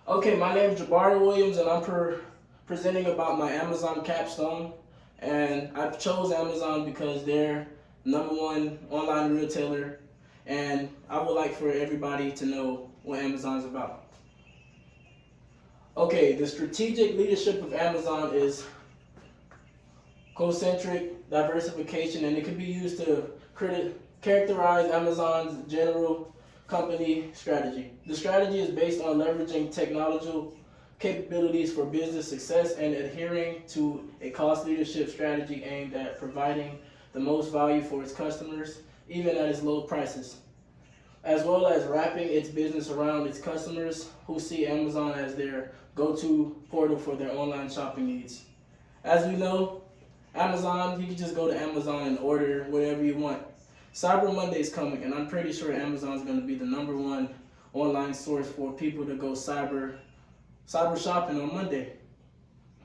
Okay, my name is Jabari Williams, and I'm presenting about my Amazon Capstone. And I've chose Amazon because they're number one online retailer, and I would like for everybody to know what Amazon is about. Okay, the strategic leadership of Amazon is concentric diversification, and it can be used to characterize Amazon's general company strategy. The strategy is based on leveraging technological capabilities for business success and adhering to a cost leadership strategy aimed at providing the most value for its customers, even at its low prices, as well as wrapping its business around its customers who see Amazon as their go-to portal for their online shopping needs. As we know, Amazon, you can just go to Amazon and order whatever you want. Cyber Monday is coming, and I'm pretty sure Amazon is going to be the number one online source for people to go cyber shopping on Monday.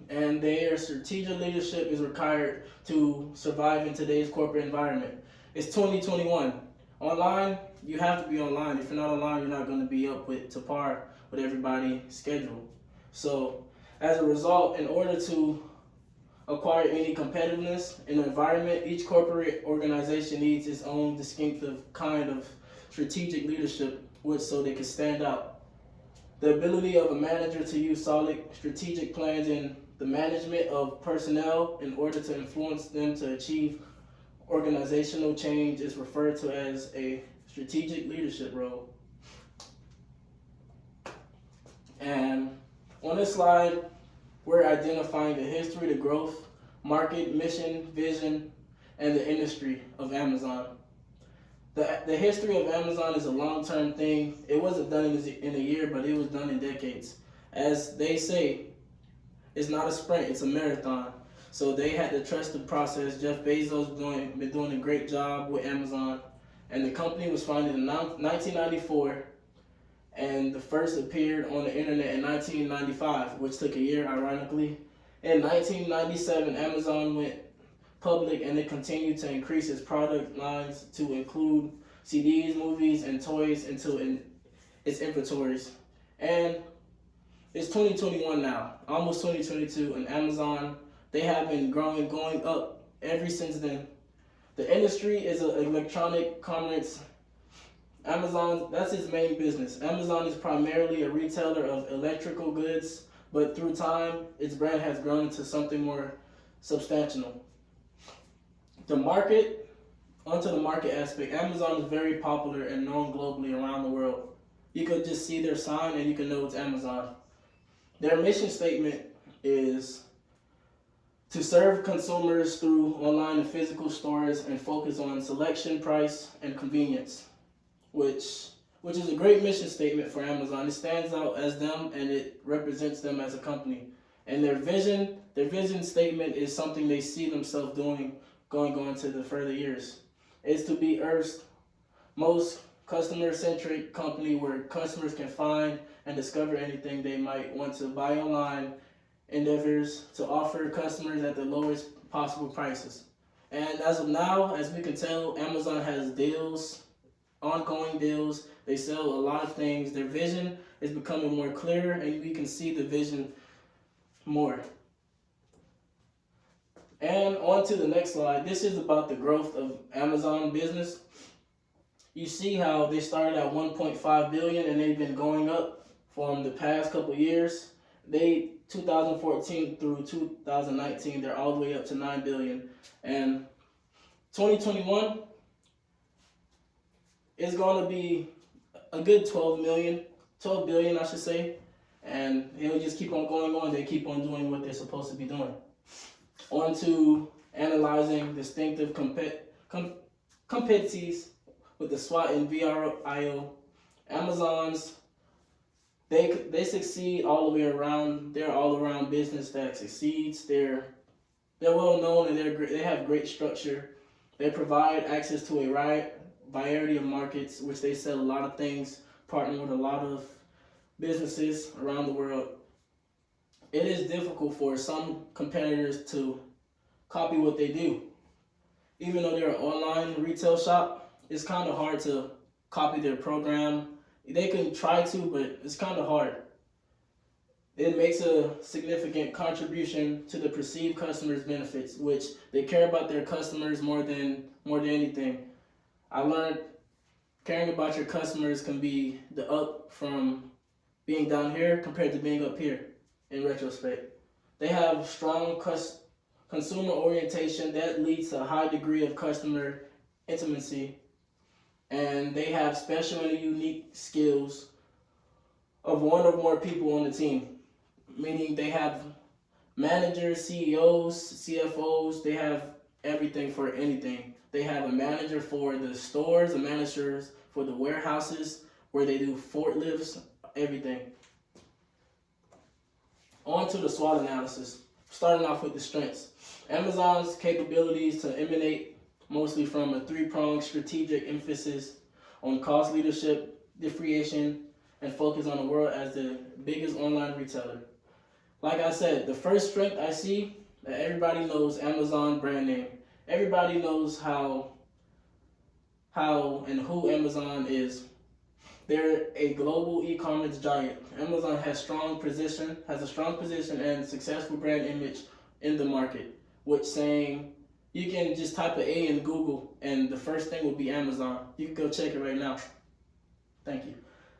And their strategic leadership is required to survive in today's corporate environment. It's 2021. Online, you have to be online. If you're not online, you're not going to be up to par with everybody's schedule. So, as a result, in order to acquire any competitiveness in the environment, each corporate organization needs its own distinctive kind of strategic leadership so they can stand out. The ability of a manager to use solid strategic plans in the management of personnel in order to influence them to achieve organizational change is referred to as a strategic leadership role. And on this slide, we're identifying the history, the growth, market, mission, vision, and the industry of Amazon. The history of Amazon is a long-term thing. It wasn't done in a year, but it was done in decades. As they say, it's not a sprint, it's a marathon. So they had to trust the process. Jeff Bezos been doing a great job with Amazon. And the company was founded in 1994, and the first appeared on the internet in 1995, which took a year, ironically. In 1997, Amazon went public, and it continued to increase its product lines to include CDs, movies, and toys into its inventories. And it's 2021 now, almost 2022, and Amazon, they have been growing, going up ever since then. The industry is electronic commerce. Amazon, that's its main business. Amazon is primarily a retailer of electrical goods, but through time, its brand has grown into something more substantial. Onto the market aspect, Amazon is very popular and known globally around the world. You could just see their sign and you can know it's Amazon. Their mission statement is to serve consumers through online and physical stores and focus on selection, price, and convenience, which is a great mission statement for Amazon. It stands out as them and it represents them as a company. And their vision statement is something they see themselves doing going to the further years. It's to be Earth's most customer-centric company where customers can find and discover anything they might want to buy online, endeavors to offer customers at the lowest possible prices. And as of now, as we can tell, Amazon has deals, ongoing deals. They sell a lot of things. Their vision is becoming more clear, and we can see the vision more. And on to the next slide. This is about the growth of Amazon business. You see how they started at 1.5 billion and they've been going up from the past couple years. 2014 through 2019, they're all the way up to 9 billion. And 2021 is going to be a good 12 billion, I should say. And it'll just keep on going on. They keep on doing what they're supposed to be doing. On to analyzing distinctive competencies with the SWOT and VRIO. Amazon's, they succeed all the way around. They're all around business that succeeds. They're well known and they have great structure. They provide access to a variety of markets, which they sell a lot of things, partner with a lot of businesses around the world. It is difficult for some competitors to copy what they do. Even though they're an online retail shop, it's kind of hard to copy their program. They can try to, but it's kind of hard. It makes a significant contribution to the perceived customers' benefits, which they care about their customers more than anything. I learned caring about your customers can be the up from being down here compared to being up here in retrospect. They have strong consumer orientation that leads to a high degree of customer intimacy, and they have special and unique skills of one or more people on the team, meaning they have managers, CEOs, CFOs, they have everything for anything. They have a manager for the stores, a manager for the warehouses where they do forklifts, everything. On to the SWOT analysis. Starting off with the strengths. Amazon's capabilities to emanate mostly from a three-pronged strategic emphasis on cost leadership, differentiation, and focus on the world as the biggest online retailer. Like I said, the first strength I see that everybody knows Amazon brand name. Everybody knows how and who Amazon is. They're a global e-commerce giant. Amazon has a strong position and successful brand image in the market, which saying you can just type an A in Google and the first thing will be Amazon. You can go check it right now. Thank you.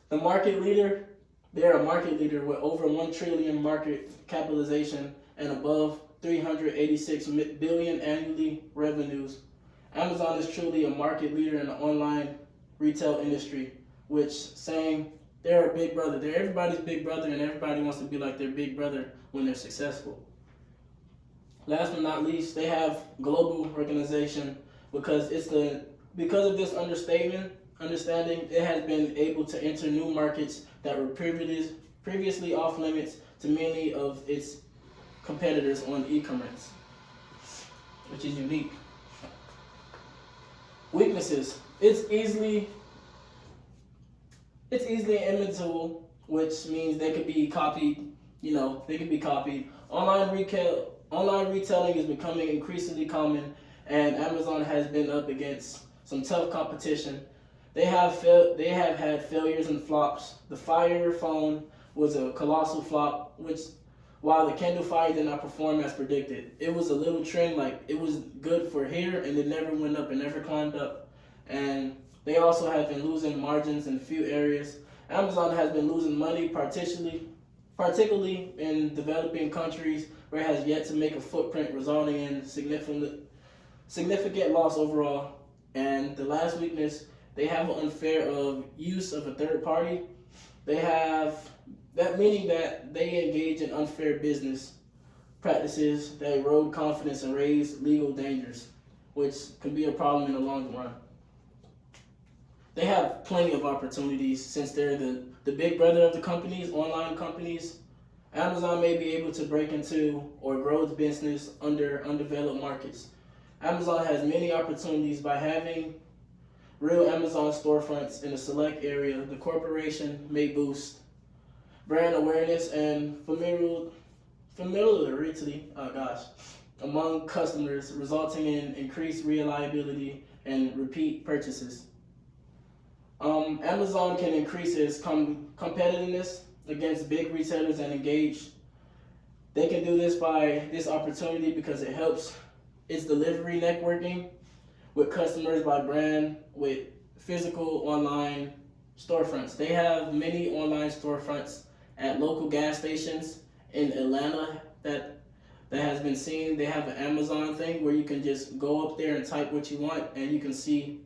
The market leader, they're a market leader with over 1 trillion market capitalization and above 386 billion annually revenues. Amazon is truly a market leader in the online retail industry, which saying they're a big brother. They're everybody's big brother, and everybody wants to be like their big brother when they're successful. Last but not least, they have global organization because of this understanding, it has been able to enter new markets that were previously off limits to many of its competitors on e-commerce, which is unique. Weaknesses. It's easily imitable, which means they could be copied. They could be copied. Online retailing is becoming increasingly common, and Amazon has been up against some tough competition. They have had failures and flops. The Fire phone was a colossal flop, which while the Kindle Fire did not perform as predicted. It was a little trend, like it was good for here, and it never went up, it never climbed up. And they also have been losing margins in a few areas. Amazon has been losing money, particularly in developing countries where it has yet to make a footprint, resulting in significant loss overall. And the last weakness, they have an unfair use of a third party. They have that meaning that they engage in unfair business practices that erode confidence and raise legal dangers, which can be a problem in the long run. They have plenty of opportunities since they're the big brother of the companies, online companies. Amazon may be able to break into or grow its business under undeveloped markets. Amazon has many opportunities by having real Amazon storefronts in a select area. The corporation may boost brand awareness and familiarity among customers, resulting in increased reliability and repeat purchases. Amazon can increase its competitiveness against big retailers and engage. They can do this by this opportunity because it helps its delivery networking with customers by brand with physical online storefronts. They have many online storefronts at local gas stations in Atlanta that has been seen. They have an Amazon thing where you can just go up there and type what you want and you can see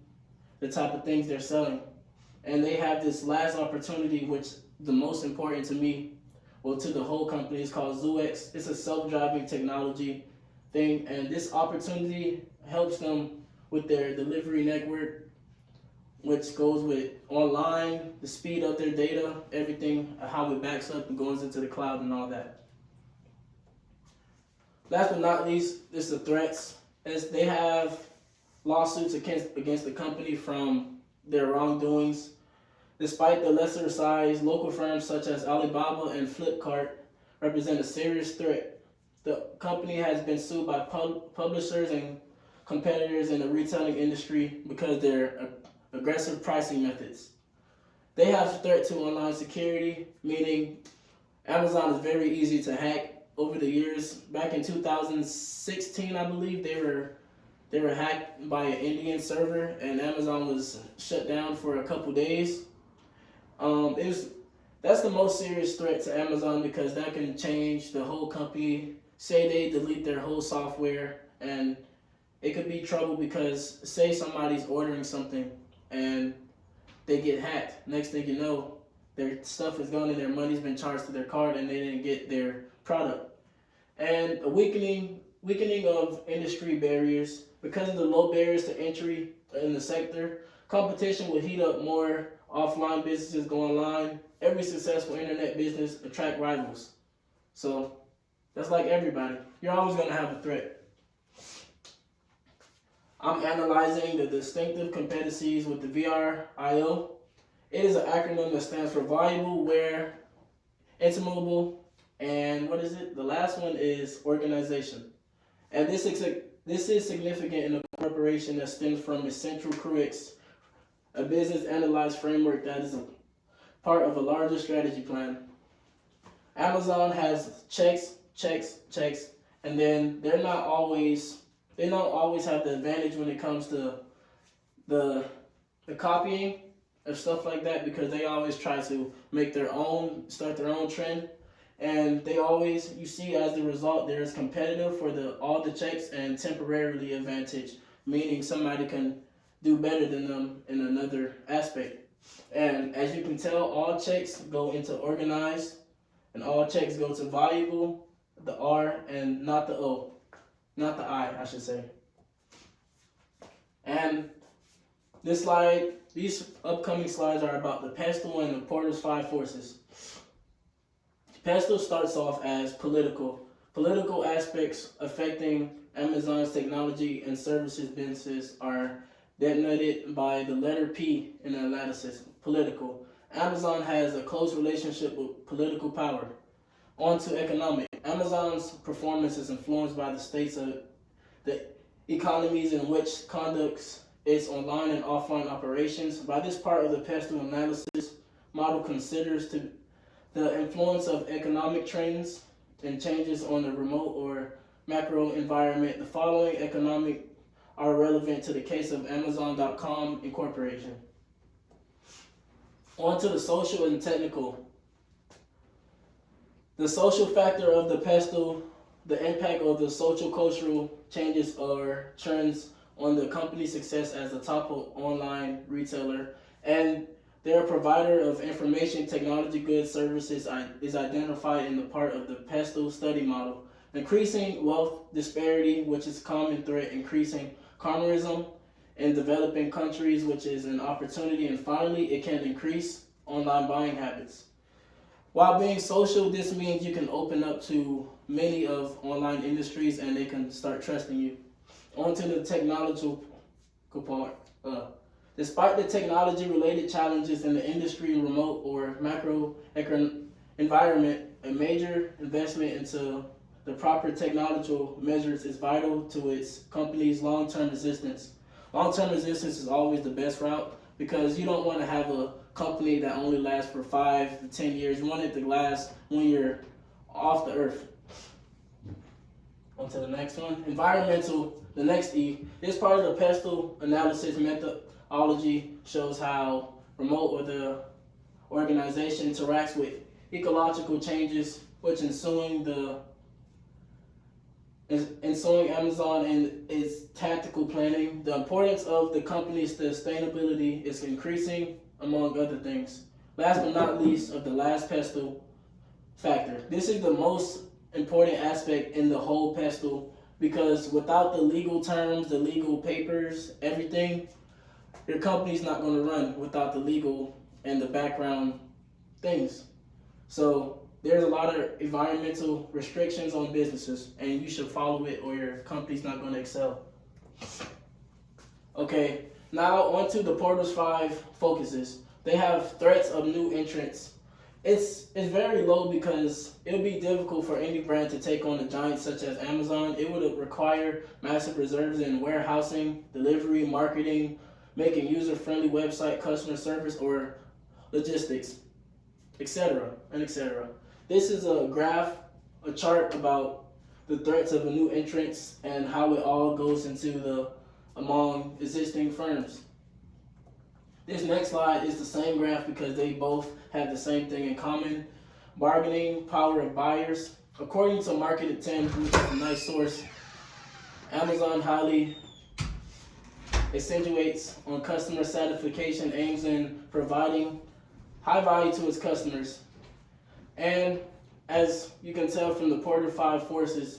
the type of things they're selling. And they have this last opportunity, which the most important to me, well, to the whole company, is called ZooX. It's a self-driving technology thing, and this opportunity helps them with their delivery network, which goes with online, the speed of their data, everything, how it backs up and goes into the cloud and all that. Last but not least, is the threats. As they have lawsuits against the company from their wrongdoings. Despite the lesser size, local firms such as Alibaba and Flipkart represent a serious threat. The company has been sued by publishers and competitors in the retailing industry because of their aggressive pricing methods. They have a threat to online security, meaning Amazon is very easy to hack. Over the years, back in 2016, I believe they were hacked by an Indian server, and Amazon was shut down for a couple days. It was That's the most serious threat to Amazon because that can change the whole company. Say they delete their whole software, and it could be trouble because say somebody's ordering something and they get hacked. Next thing you know, their stuff is gone and their money's been charged to their card and they didn't get their product. And a weakening of industry barriers because of the low barriers to entry in the sector. Competition will heat up, more offline businesses go online. Every successful internet business attract rivals. So that's like everybody. You're always going to have a threat. I'm analyzing the distinctive competencies with the VRIO. It is an acronym that stands for valuable, where, intimable, and what is it? The last one is organization. And this is significant in a corporation that stems from its central crux, a business analyzed framework that is a part of a larger strategy plan. Amazon has checks, and then they don't always have the advantage when it comes to the copying of stuff like that because they always try to start their own trend. And they always, you see as the result, there is competitive for all the checks and temporarily advantage, meaning somebody can do better than them in another aspect. And as you can tell, all checks go into organized, and all checks go to valuable, the R, and not the O, not the I should say. And these upcoming slides are about the pestle and the Porter's 5 forces. Pestle starts off as political aspects affecting Amazon's technology and services businesses are denoted by the letter P in the analysis. Political. Amazon has a close relationship with political power. On to economic. Amazon's performance is influenced by the states of the economies in which conducts its online and offline operations. By this part of the pestle analysis model considers the influence of economic trends and changes on the remote or macro environment. The following economic are relevant to the case of Amazon.com Incorporation. On to the social and technical. The social factor of the pestle, the impact of the social cultural changes or trends on the company's success as a top online retailer, and their provider of information technology goods services is identified in the part of the pestle study model. Increasing wealth disparity, which is a common threat, increasing communism in developing countries, which is an opportunity, and finally, it can increase online buying habits. While being social, this means you can open up to many of online industries and they can start trusting you. On to the technological part. Despite the technology-related challenges in the industry, remote or macro environment, a major investment into the proper technological measures is vital to its company's long-term existence. Long-term existence is always the best route because you don't want to have a company that only lasts for 5 to 10 years. You want it to last when you're off the earth. On to the next one. Environmental, the next E. This part of the pestle analysis methodology shows how remote or the organization interacts with ecological changes, which ensuing Amazon and its tactical planning. The importance of the company's sustainability is increasing, among other things. Last but not least, of the last pestle factor. This is the most important aspect in the whole pestle because without the legal terms, the legal papers, everything, your company's not going to run without the legal and the background things. So there's a lot of environmental restrictions on businesses and you should follow it or your company's not going to excel. Okay, now on to the Porter's 5 focuses. They have threats of new entrants. It's very low because it would be difficult for any brand to take on a giant such as Amazon. It would require massive reserves in warehousing, delivery, marketing, making user-friendly website, customer service, or logistics, etc. This is a graph, a chart about the threats of a new entrance and how it all goes into the among existing firms. This next slide is the same graph because they both have the same thing in common. Bargaining power of buyers. According to Market at 10, which is a nice source, Amazon highly accentuates on customer satisfaction, aims in providing high value to its customers. And as you can tell from the Porter 5 forces,